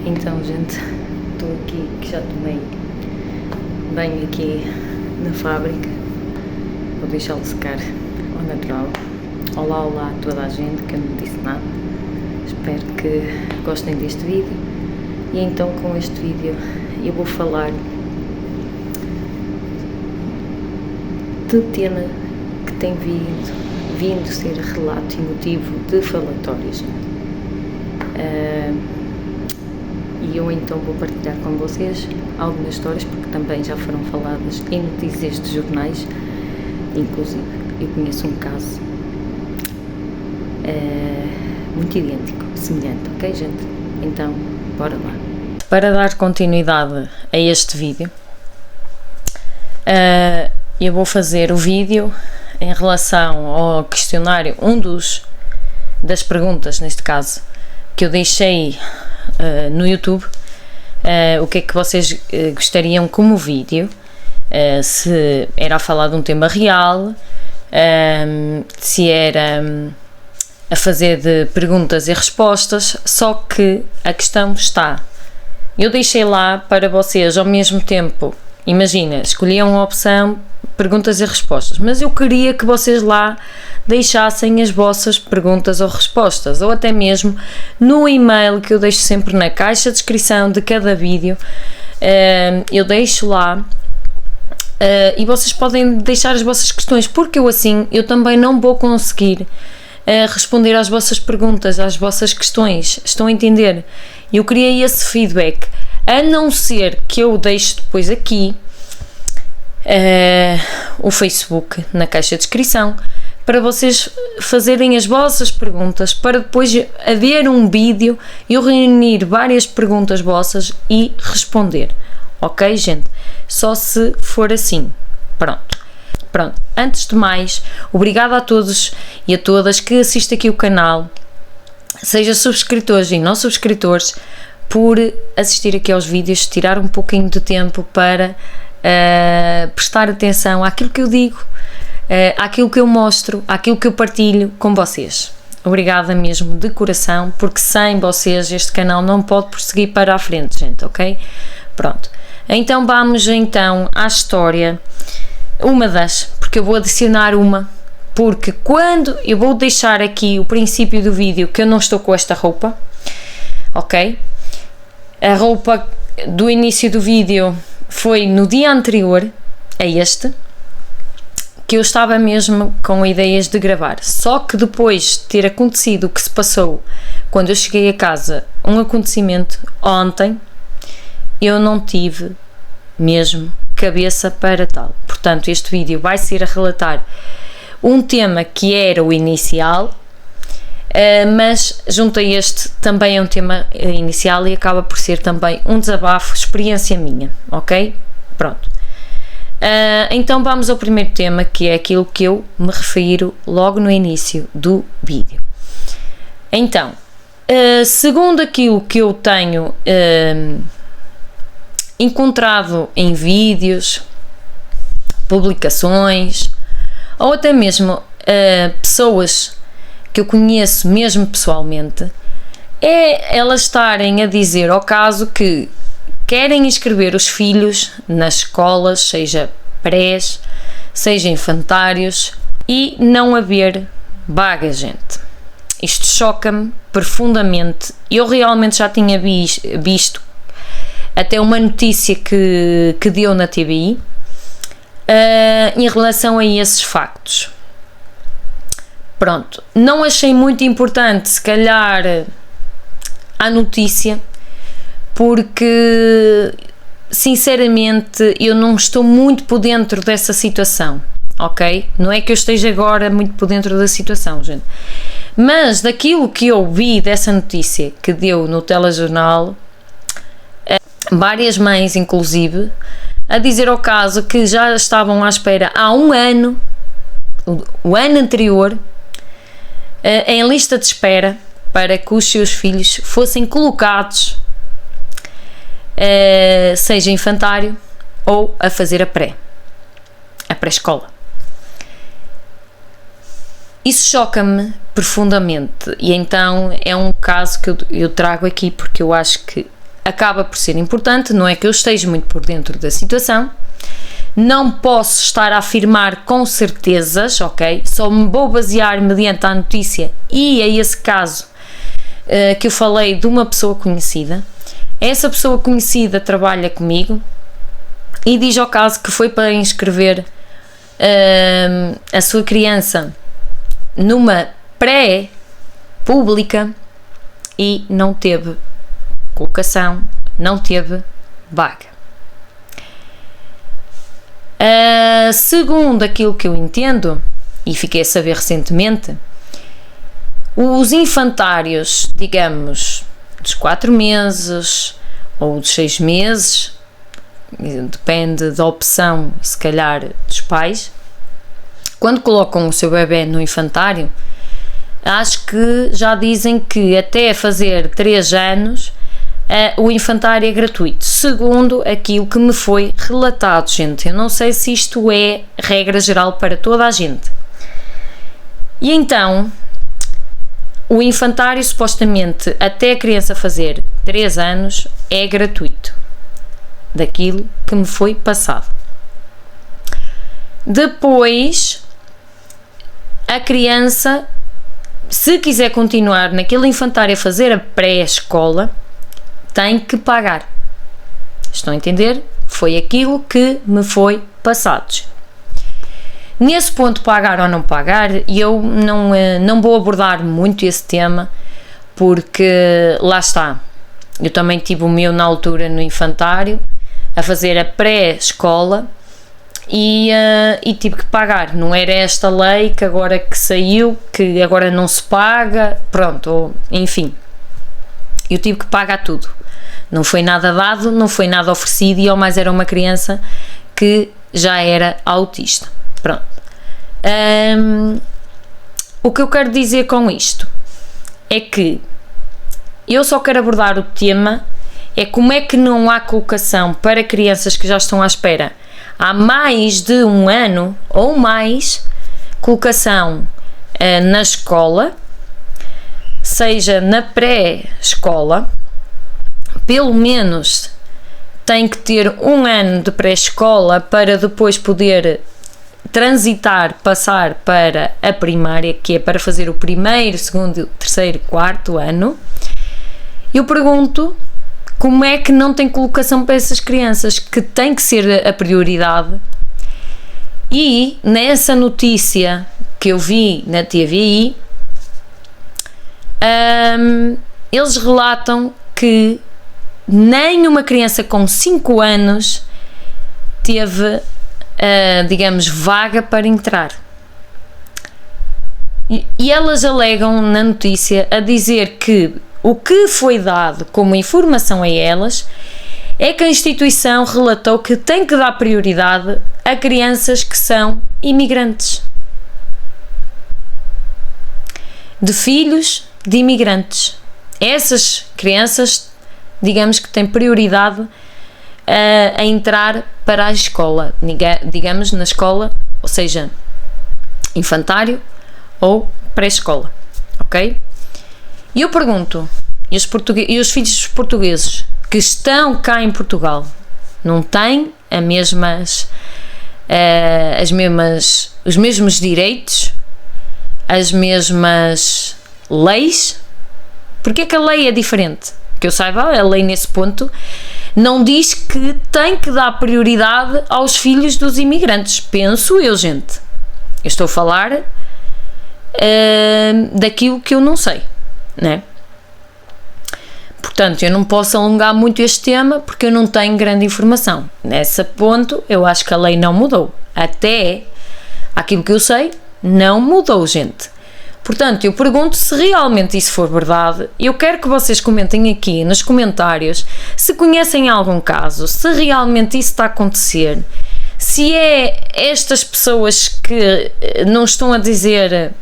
Então, gente, estou aqui, que já tomei banho aqui na fábrica. Vou deixá-lo secar ao natural. Olá, olá a toda a gente que eu não disse nada. Espero que gostem deste vídeo. E então, com este vídeo, eu vou falar de tema que tem vindo ser relato e motivo de falatórios. E eu então vou partilhar com vocês algumas histórias, porque também já foram faladas em notícias de jornais. Inclusive, eu conheço um caso muito idêntico, semelhante, ok, gente? Então, bora lá. Para dar continuidade a este vídeo, eu vou fazer o vídeo em relação ao questionário, das perguntas, neste caso, que eu deixei no YouTube. O que é que vocês gostariam como vídeo, se era a falar de um tema real, se era a fazer de perguntas e respostas, só que a questão está, eu deixei lá para vocês ao mesmo tempo, imagina, escolhiam a opção perguntas e respostas, mas eu queria que vocês lá deixassem as vossas perguntas ou respostas, ou até mesmo no e-mail que eu deixo sempre na caixa de descrição de cada vídeo, eu deixo lá, e vocês podem deixar as vossas questões, porque eu também não vou conseguir responder às vossas perguntas, às vossas questões, estão a entender? Eu queria esse feedback, a não ser que eu deixe depois aqui o Facebook na caixa de descrição, para vocês fazerem as vossas perguntas, para depois haver um vídeo e eu reunir várias perguntas vossas e responder, ok, gente? Só se for assim. Pronto, antes de mais, obrigada a todos e a todas que assistem aqui o canal, seja subscritores e não subscritores, por assistir aqui aos vídeos, tirar um pouquinho de tempo para prestar atenção àquilo que eu digo, àquilo que eu mostro, àquilo que eu partilho com vocês. Obrigada mesmo de coração, porque sem vocês este canal não pode prosseguir para a frente, gente, ok? Pronto, então vamos então à história, porque eu vou adicionar porque quando eu vou deixar aqui o princípio do vídeo que eu não estou com esta roupa, ok? A roupa do início do vídeo foi no dia anterior a este, que eu estava mesmo com ideias de gravar, só que depois de ter acontecido o que se passou quando eu cheguei a casa, um acontecimento ontem, eu não tive mesmo cabeça para tal. Portanto, este vídeo vai ser a relatar um tema que era o inicial, mas junto a este também é um tema inicial e acaba por ser também um desabafo, experiência minha, ok? Pronto. Então vamos ao primeiro tema, que é aquilo que eu me refiro logo no início do vídeo. Então, segundo aquilo que eu tenho encontrado em vídeos, publicações, ou até mesmo pessoas que eu conheço mesmo pessoalmente, é elas estarem a dizer ao caso que querem inscrever os filhos nas escolas, seja prés, seja infantários, e não haver vaga, gente. Isto choca-me profundamente. Eu realmente já tinha visto até uma notícia que deu na TVI em relação a esses factos. Pronto, não achei muito importante, se calhar, a notícia, porque sinceramente eu não estou muito por dentro dessa situação, ok? Não é que eu esteja agora muito por dentro da situação, gente, mas daquilo que eu vi dessa notícia que deu no telejornal, várias mães inclusive a dizer ao caso que já estavam à espera há um ano, o ano anterior, em lista de espera para que os seus filhos fossem colocados, seja infantário ou a fazer a pré-escola. Isso choca-me profundamente, e então é um caso que eu trago aqui porque eu acho que acaba por ser importante, não é que eu esteja muito por dentro da situação, não posso estar a afirmar com certezas, ok? Só me vou basear mediante a notícia e a esse caso que eu falei de uma pessoa conhecida. Essa pessoa conhecida trabalha comigo e diz ao caso que foi para inscrever a sua criança numa pré-pública e não teve colocação, não teve vaga. Segundo aquilo que eu entendo, e fiquei a saber recentemente, os infantários, digamos, dos 4 meses ou dos 6 meses, depende da opção, se calhar, dos pais, quando colocam o seu bebê no infantário, acho que já dizem que até fazer 3 anos o infantário é gratuito, segundo aquilo que me foi relatado, gente. Eu não sei se isto é regra geral para toda a gente. E então, o infantário, supostamente, até a criança fazer 3 anos, é gratuito, daquilo que me foi passado. Depois, a criança, se quiser continuar naquele infantário a fazer a pré-escola, tem que pagar. Estão a entender? Foi aquilo que me foi passado. Nesse ponto, pagar ou não pagar, eu não vou abordar muito esse tema, porque lá está, eu também tive o meu na altura no infantário, a fazer a pré-escola e tive que pagar. Não era esta lei que agora que saiu, que agora não se paga, pronto, enfim, eu tive que pagar tudo. Não foi nada dado, não foi nada oferecido e ao mais era uma criança que já era autista. Pronto. O que eu quero dizer com isto é que eu só quero abordar o tema é como é que não há colocação para crianças que já estão à espera há mais de 1 ano ou mais, colocação na escola, seja na pré-escola, pelo menos tem que ter 1 ano de pré-escola para depois poder transitar, passar para a primária, que é para fazer o 1º, 2º, 3º, 4º ano. Eu pergunto, como é que não tem colocação para essas crianças, que tem que ser a prioridade? E nessa notícia que eu vi na TVI, eles relatam que nenhuma criança com 5 anos teve, digamos, vaga para entrar. E elas alegam na notícia a dizer que o que foi dado como informação a elas é que a instituição relatou que tem que dar prioridade a crianças que são imigrantes, de filhos de imigrantes. Essas crianças, digamos que têm prioridade a entrar para a escola, digamos na escola, ou seja, infantário ou pré-escola, ok? E eu pergunto, e os filhos dos portugueses que estão cá em Portugal não têm os mesmos direitos, as mesmas leis? Porque é que a lei é diferente? Que eu saiba, a lei nesse ponto não diz que tem que dar prioridade aos filhos dos imigrantes. Penso eu, gente. Eu estou a falar daquilo que eu não sei, né? Portanto, eu não posso alongar muito este tema porque eu não tenho grande informação. Nesse ponto, eu acho que a lei não mudou. Até aquilo que eu sei, não mudou, gente. Portanto, eu pergunto se realmente isso for verdade. Eu quero que vocês comentem aqui nos comentários se conhecem algum caso, se realmente isso está a acontecer, se é estas pessoas que não estão a dizer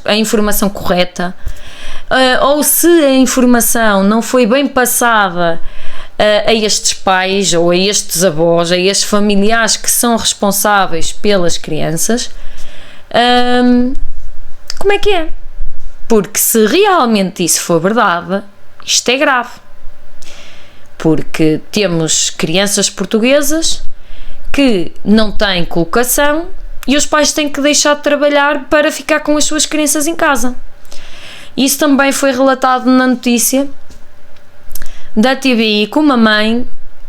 a informação correta, ou se a informação não foi bem passada a estes pais ou a estes avós, a estes familiares que são responsáveis pelas crianças. Como é que é? Porque se realmente isso for verdade, isto é grave. porque temos crianças portuguesas que não têm colocação e os pais têm que deixar de trabalhar para ficar com as suas crianças em casa. Isso também foi relatado na notícia da TVI, que uma mãe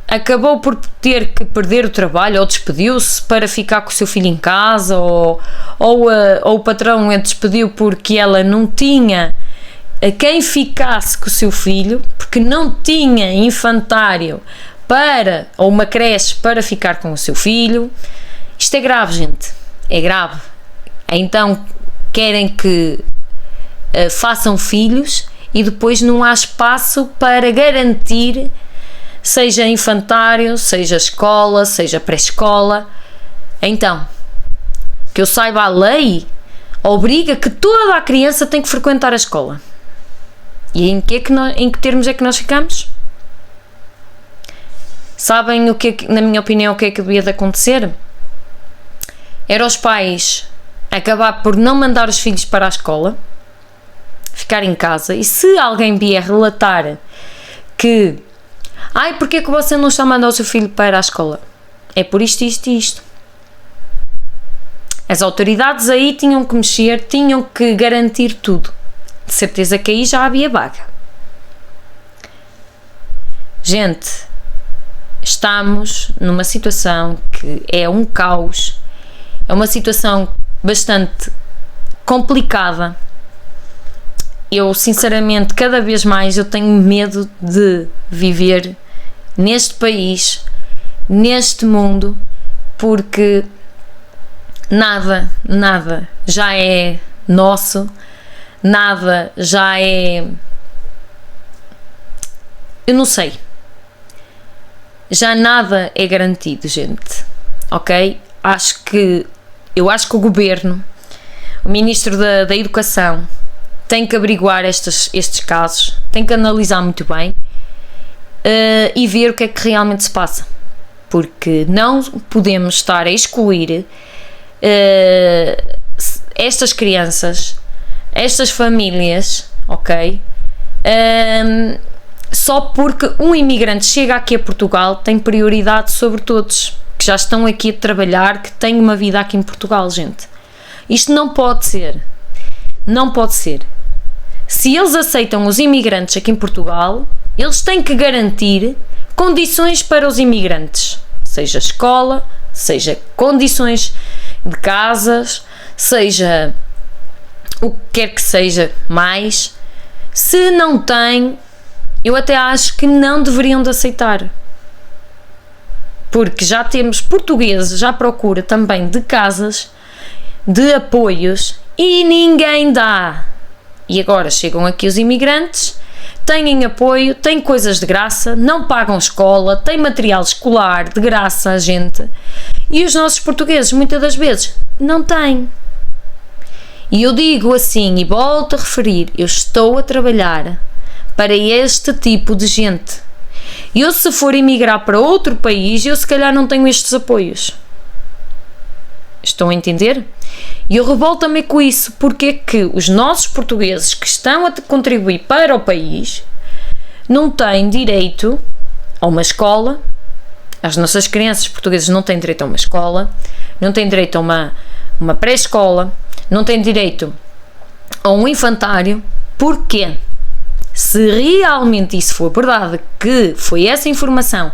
acabou por ter que perder o trabalho ou despediu-se para ficar com o seu filho em casa, ou o patrão a despediu porque ela não tinha a quem ficasse com o seu filho, porque não tinha infantário ou uma creche para ficar com o seu filho. Isto é grave, gente, é grave. Então querem que façam filhos e depois não há espaço para garantir, seja infantário, seja escola, seja pré-escola. Então, que eu saiba, a lei obriga que toda a criança tem que frequentar a escola. E em que termos é que nós ficamos? Sabem na minha opinião, o que é que devia de acontecer? Era os pais acabar por não mandar os filhos para a escola, ficar em casa, e se alguém vier relatar que porque é que você não está a mandar o seu filho para a escola? É por isto, isto e isto. As autoridades aí tinham que mexer, tinham que garantir tudo. De certeza que aí já havia vaga. Gente, estamos numa situação que é um caos, é uma situação bastante complicada. Eu, sinceramente, cada vez mais eu tenho medo de viver neste país, neste mundo, porque nada já é nosso, nada já é... Eu não sei. Já nada é garantido, gente. Ok? Eu acho que o governo, o Ministro da Educação, tem que averiguar estes casos, tem que analisar muito bem e ver o que é que realmente se passa, porque não podemos estar a excluir estas crianças, estas famílias, ok? Só porque um imigrante chega aqui a Portugal tem prioridade sobre todos que já estão aqui a trabalhar, que têm uma vida aqui em Portugal, gente. Isto não pode ser. Não pode ser. Se eles aceitam os imigrantes aqui em Portugal, eles têm que garantir condições para os imigrantes, seja escola, seja condições de casas, seja o que quer que seja mais. Se não têm, eu até acho que não deveriam de aceitar, porque já temos portugueses à procura também de casas, de apoios, e ninguém dá. E agora chegam aqui os imigrantes, têm apoio, têm coisas de graça, não pagam escola, têm material escolar de graça a gente, e os nossos portugueses muitas das vezes não têm. E eu digo assim, e volto a referir, eu estou a trabalhar para este tipo de gente. Eu, se for emigrar para outro país, eu se calhar não tenho estes apoios. Estão a entender? E eu revolto-me com isso, porque é que os nossos portugueses que estão a contribuir para o país não têm direito a uma escola, as nossas crianças portuguesas não têm direito a uma escola, não têm direito a uma pré-escola, não têm direito a um infantário. Porquê? Se realmente isso for verdade, que foi essa informação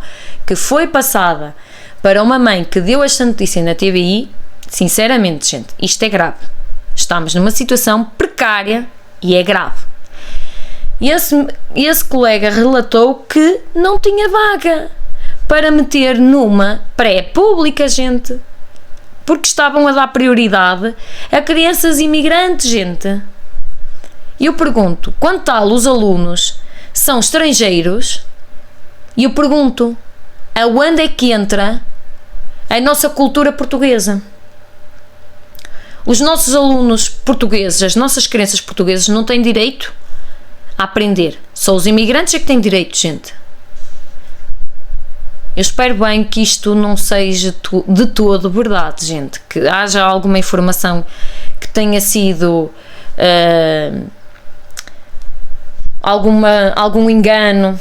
que foi passada para uma mãe que deu esta notícia na TVI, sinceramente, gente, isto é grave. Estamos numa situação precária e é grave. Esse colega relatou que não tinha vaga para meter numa pré-pública, gente, porque estavam a dar prioridade a crianças imigrantes, gente. E eu pergunto, quando tal os alunos são estrangeiros, e eu pergunto, aonde é que entra a nossa cultura portuguesa? Os nossos alunos portugueses, as nossas crianças portuguesas não têm direito a aprender. Só os imigrantes é que têm direito, gente. Eu espero bem que isto não seja de todo verdade, gente. Que haja alguma informação que tenha sido algum engano,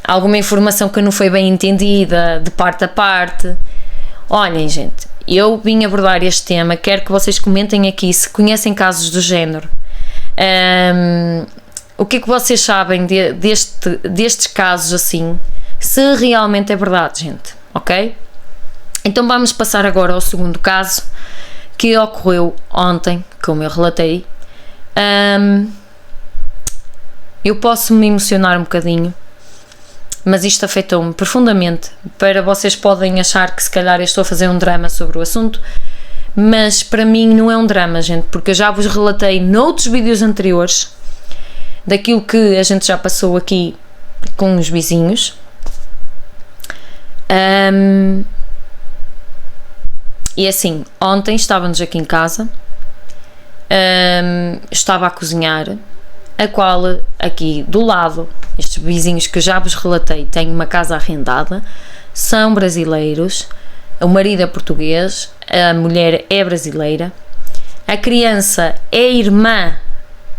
alguma informação que não foi bem entendida de parte a parte. Olhem, gente, eu vim abordar este tema, quero que vocês comentem aqui se conhecem casos do género. O que é que vocês sabem destes casos assim, se realmente é verdade, gente, ok? Então vamos passar agora ao segundo caso, que ocorreu ontem, como eu relatei. Eu posso me emocionar um bocadinho, mas isto afetou-me profundamente. Para vocês podem achar que se calhar eu estou a fazer um drama sobre o assunto, mas para mim não é um drama, gente, porque eu já vos relatei noutros vídeos anteriores daquilo que a gente já passou aqui com os vizinhos. E assim, ontem estávamos aqui em casa, estava a cozinhar, a qual aqui do lado, estes vizinhos que eu já vos relatei têm uma casa arrendada, são brasileiros, o marido é português, a mulher é brasileira, a criança é irmã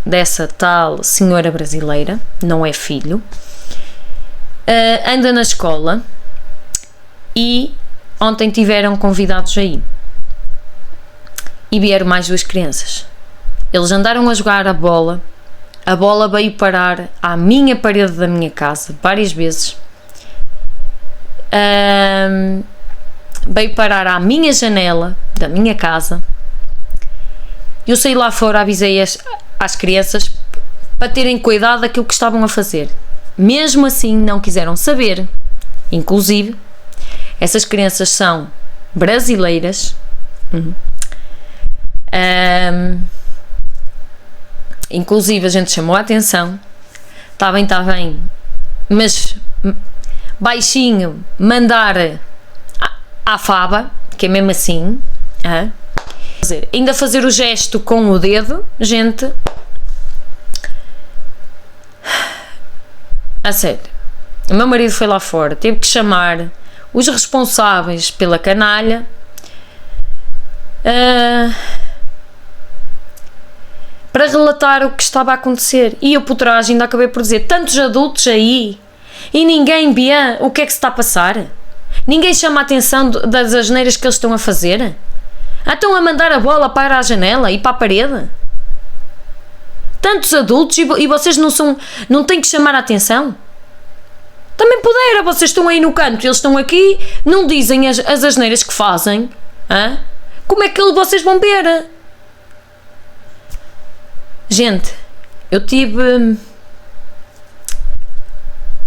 dessa tal senhora brasileira, não é filho, anda na escola e ontem tiveram convidados aí e vieram mais 2 crianças. Eles andaram a jogar a bola veio parar à minha parede da minha casa várias vezes, veio parar à minha janela da minha casa. Eu saí lá fora, avisei às crianças para terem cuidado daquilo que estavam a fazer. Mesmo assim não quiseram saber. Inclusive, essas crianças são brasileiras. Inclusive a gente chamou a atenção. Está bem, mas baixinho, mandar à faba, que é mesmo assim. Ainda fazer o gesto com o dedo, gente. A sério. O meu marido foi lá fora, teve que chamar os responsáveis pela canalha, para relatar o que estava a acontecer. E eu por trás ainda acabei por dizer: tantos adultos aí e ninguém vê o que é que se está a passar? Ninguém chama a atenção das asneiras que eles estão a fazer? Estão a mandar a bola para a janela e para a parede? Tantos adultos e vocês não têm que chamar a atenção? Também pudera, vocês estão aí no canto, eles estão aqui, não dizem as asneiras que fazem. Como é que vocês vão ver? Gente,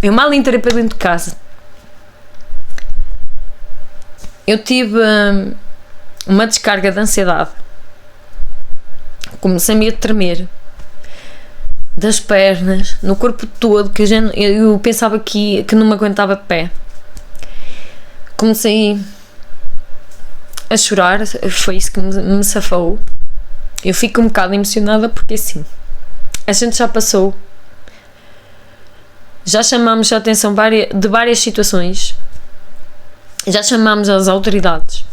eu mal entrei para dentro de casa. Eu tive uma descarga de ansiedade. Comecei-me a tremer das pernas, no corpo todo, que eu pensava que não me aguentava de pé. Comecei a chorar, foi isso que me safou. Eu fico um bocado emocionada porque assim, a gente já passou, já chamámos a atenção de várias situações, já chamámos as autoridades,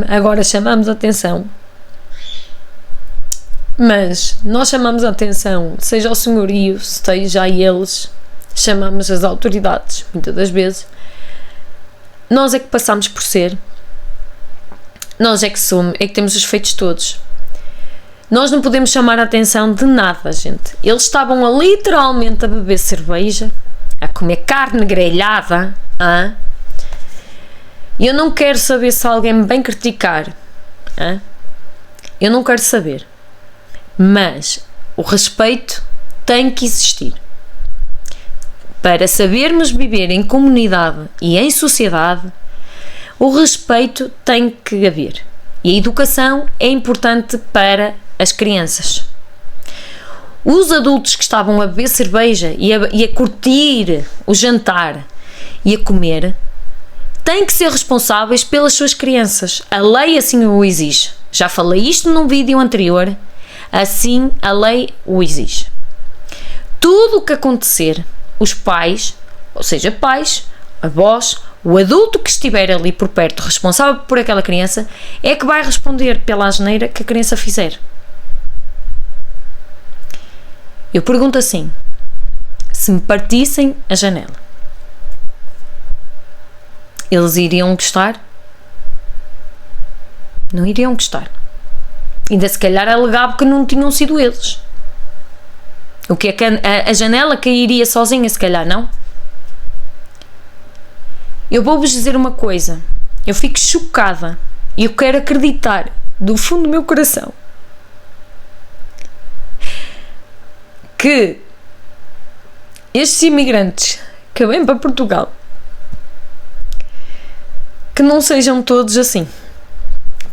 agora chamamos a atenção, mas nós chamamos a atenção, seja ao senhorio, seja a eles, chamamos as autoridades, muitas das vezes, nós é que passamos por ser. Nós é que somos, é que temos os feitos todos. Nós não podemos chamar a atenção de nada, gente. Eles estavam literalmente a beber cerveja, a comer carne grelhada. E eu não quero saber se alguém me vem criticar. Eu não quero saber. Mas o respeito tem que existir. Para sabermos viver em comunidade e em sociedade, o respeito tem que haver. E a educação é importante para as crianças. Os adultos que estavam a beber cerveja e a curtir o jantar e a comer têm que ser responsáveis pelas suas crianças. A lei assim o exige. Já falei isto num vídeo anterior. Assim a lei o exige. Tudo o que acontecer, os pais, ou seja, pais, avós, o adulto que estiver ali por perto, responsável por aquela criança, é que vai responder pela asneira que a criança fizer. Eu pergunto assim: se me partissem a janela, eles iriam gostar? Não iriam gostar. Ainda se calhar alegava que não tinham sido eles. O que é que a janela cairia sozinha, se calhar, não? Eu vou-vos dizer uma coisa. Eu fico chocada e eu quero acreditar do fundo do meu coração que estes imigrantes que vêm para Portugal, que não sejam todos assim.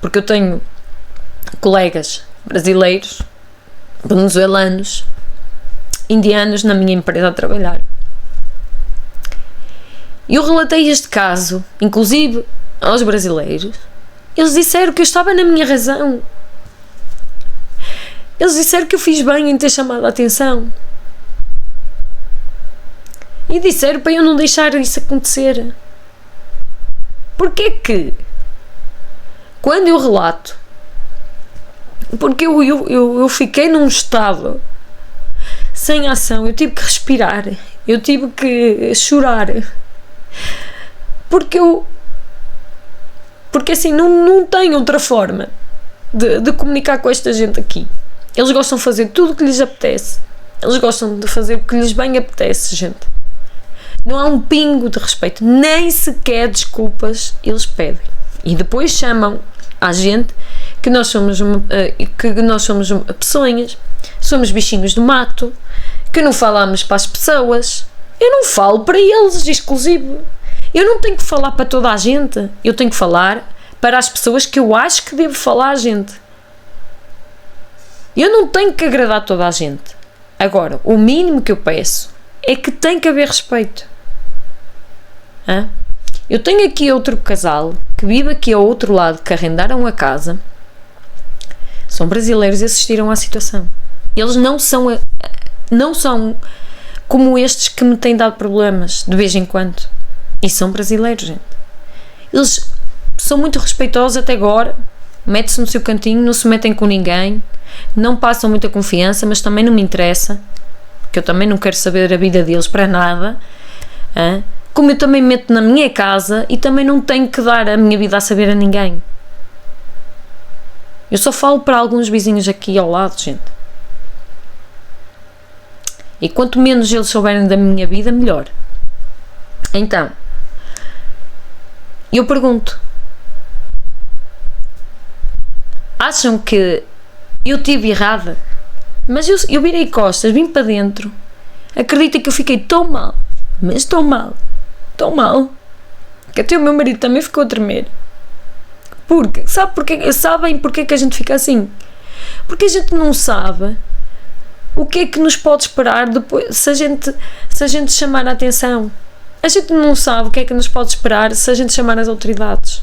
Porque eu tenho colegas brasileiros, venezuelanos, indianos na minha empresa a trabalhar. Eu relatei este caso, inclusive aos brasileiros. Eles disseram que eu estava na minha razão. Eles disseram que eu fiz bem em ter chamado a atenção. E disseram para eu não deixar isso acontecer. Porquê que, quando eu relato, porque eu fiquei num estado sem ação, eu tive que respirar, eu tive que chorar, porque assim, não tenho outra forma de comunicar com esta gente aqui. Eles gostam de fazer tudo o que lhes apetece, eles gostam de fazer o que lhes bem apetece, gente. Não há um pingo de respeito, nem sequer desculpas eles pedem. E depois chamam à gente que nós somos peçonhas, somos bichinhos do mato, que não falamos para as pessoas. Eu não falo para eles, exclusivo. Eu não tenho que falar para toda a gente, eu tenho que falar para as pessoas que eu acho que devo falar a gente. Eu não tenho que agradar toda a gente. Agora, o mínimo que eu peço é que tem que haver respeito. Eu tenho aqui outro casal que vive aqui ao outro lado, que arrendaram a casa, são brasileiros e assistiram à situação. Eles não são como estes que me têm dado problemas de vez em quando, e são brasileiros, gente. Eles são muito respeitosos até agora, metem-se no seu cantinho, não se metem com ninguém, não passam muita confiança, mas também não me interessa, porque eu também não quero saber a vida deles para nada. Como eu também me meto na minha casa e também não tenho que dar a minha vida a saber a ninguém. Eu só falo para alguns vizinhos aqui ao lado, gente. E quanto menos eles souberem da minha vida, melhor. Então, eu pergunto: acham que eu estive errada? Mas eu virei costas, vim para dentro. Acreditem que eu fiquei tão mal, mas tão mal, que até o meu marido também ficou a tremer. Porque, sabem porque é que a gente fica assim? Porque a gente não sabe o que é que nos pode esperar depois, se a gente chamar a atenção. A gente não sabe o que é que nos pode esperar se a gente chamar as autoridades.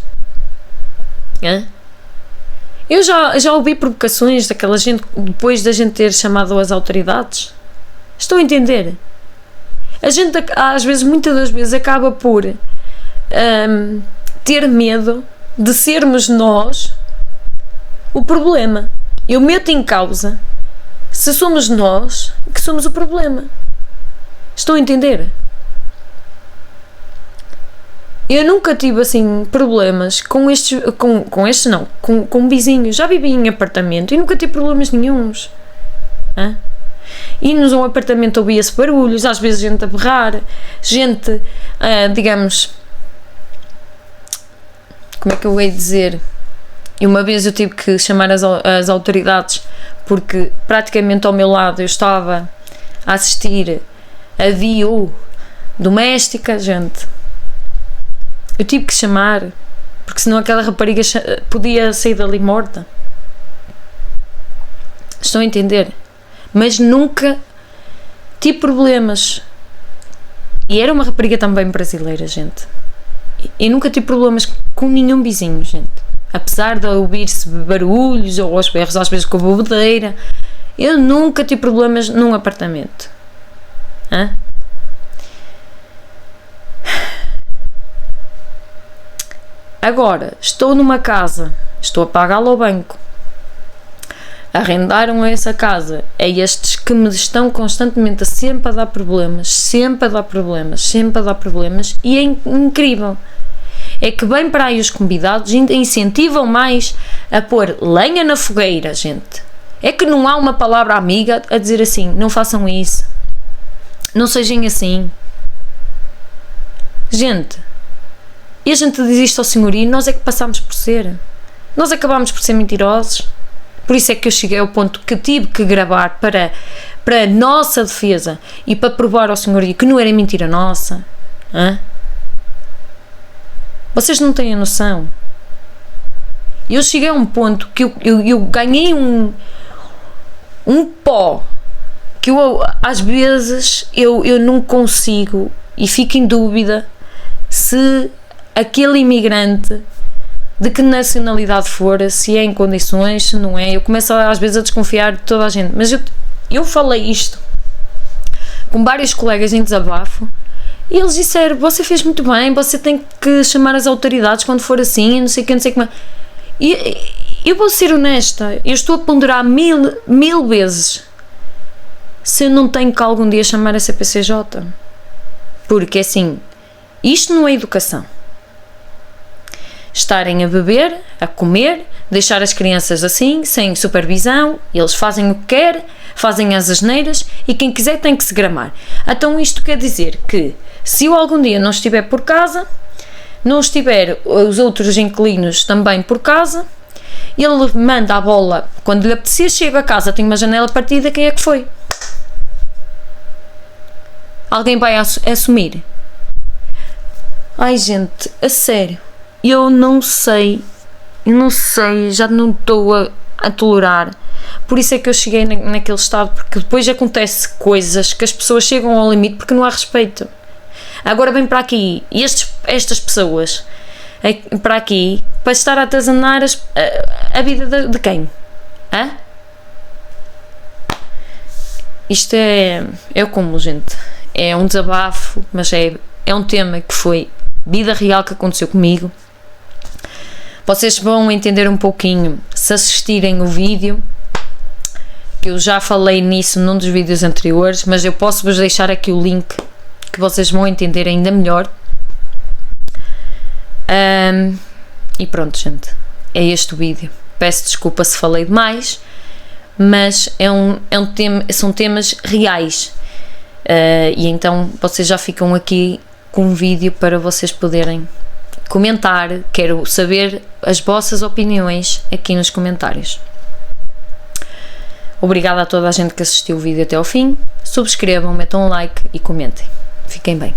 Eu já ouvi provocações daquela gente depois da gente ter chamado as autoridades. Estão a entender? A gente, às vezes, muitas das vezes, acaba por ter medo de sermos nós o problema. Eu meto em causa se somos nós que somos o problema. Estão a entender? Eu nunca tive assim problemas com vizinhos. Já vivi em apartamento e nunca tive problemas nenhuns. E num apartamento ouvia-se barulhos, às vezes gente a berrar, gente, digamos, como é que eu hei de dizer? E uma vez eu tive que chamar as autoridades porque praticamente ao meu lado eu estava a assistir a VU doméstica, gente. Eu tive que chamar, porque senão aquela rapariga podia sair dali morta. Estão a entender? Mas nunca tive problemas. E era uma rapariga também brasileira, gente. E nunca tive problemas com nenhum vizinho, gente. Apesar de ouvir-se barulhos ou aos berros, às vezes com a bobedeira, eu nunca tive problemas num apartamento. Agora, estou numa casa, estou a pagá-la ao banco, arrendaram essa casa a estes que me estão constantemente sempre a dar problemas, sempre a dar problemas, sempre a dar problemas, e é incrível. É que bem para aí os convidados ainda incentivam mais a pôr lenha na fogueira, gente. É que não há uma palavra amiga a dizer assim, não façam isso, não sejam assim. Gente, e a gente diz isto ao senhorio, nós é que passámos por ser. Nós acabámos por ser mentirosos. Por isso é que eu cheguei ao ponto que tive que gravar para a nossa defesa e para provar ao senhorio que não era mentira nossa. Hã? Vocês não têm a noção. Eu cheguei a um ponto que eu ganhei um pó que às vezes eu não consigo e fico em dúvida se aquele imigrante, de que nacionalidade for, se é em condições, se não é. Eu começo às vezes a desconfiar de toda a gente, mas eu falei isto com vários colegas em desabafo e eles disseram, você fez muito bem, você tem que chamar as autoridades quando for assim, não sei o que, não sei como. E eu vou ser honesta, eu estou a ponderar mil vezes se eu não tenho que algum dia chamar a CPCJ, porque assim, isto não é educação. Estarem a beber, a comer, deixar as crianças assim, sem supervisão, eles fazem o que querem, fazem as asneiras e quem quiser tem que se gramar. Então isto quer dizer que se eu algum dia não estiver por casa, não estiver os outros inquilinos também por casa, ele manda a bola, quando lhe apetecer, chega a casa, tem uma janela partida, quem é que foi? Alguém vai assumir? Ai gente, a sério, eu não sei, já não estou a tolerar. Por isso é que eu cheguei naquele estado, porque depois acontece coisas que as pessoas chegam ao limite porque não há respeito. Agora vem para aqui, estas pessoas, para aqui, para estar a atazanar a vida de quem? Hã? Isto é como, gente, é um desabafo, mas é um tema que foi vida real que aconteceu comigo. Vocês vão entender um pouquinho se assistirem o vídeo, que eu já falei nisso num dos vídeos anteriores, mas eu posso vos deixar aqui o link que vocês vão entender ainda melhor. E pronto, gente, é este o vídeo. Peço desculpa se falei demais, mas são temas reais, e então vocês já ficam aqui com um vídeo para vocês poderem comentar. Quero saber as vossas opiniões aqui nos comentários. Obrigada a toda a gente que assistiu o vídeo até ao fim. Subscrevam, metam um like e comentem. Fiquem bem.